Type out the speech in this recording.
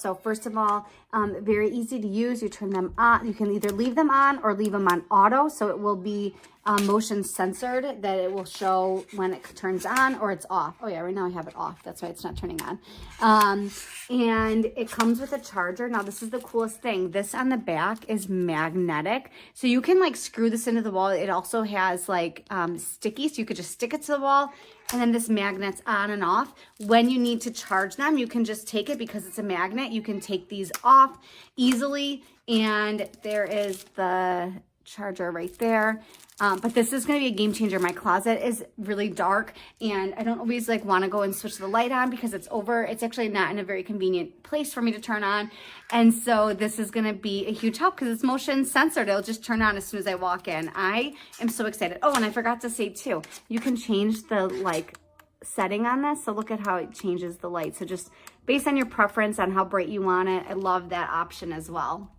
So first of all, very easy to use. You turn them on. You can either leave them on or leave them on auto. So it will be motion censored, that it will show when it turns on or it's off. Oh yeah, right now I have it off. That's why it's not turning on. And it comes with a charger. Now this is the coolest thing. This on the back is magnetic. So you can like screw this into the wall. It also has like sticky, so you could just stick it to the wall. And then this magnet's on and off. When you need to charge them, you can just take it because it's a magnet. You can take these off easily. And there is the charger right there. But this is going to be a game changer. My closet is really dark and I don't always like want to go and switch the light on because it's actually not in a very convenient place for me to turn on. And so this is going to be a huge help because it's motion censored. It'll just turn on as soon as I walk in. I am so excited. Oh, and I forgot to say too, you can change the like setting on this. So look at how it changes the light. So just based on your preference on how bright you want it. I love that option as well.